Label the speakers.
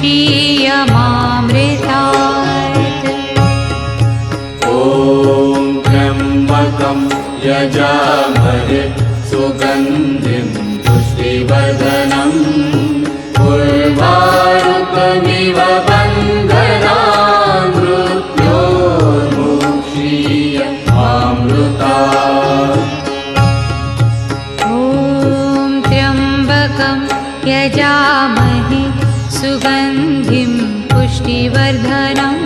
Speaker 1: मोक्षीयमामृतात्।
Speaker 2: ॐ त्र्यम्बकं यजामहे सुगन्धिं पुष्टिवर्धनम् उर्वारुकमिव बन्धनान् मृत्योर्मुक्षीयमामृतात्।
Speaker 1: ॐ त्र्यम्बकं यजामहे सुगन्धिं पुष्टिवर्धनम्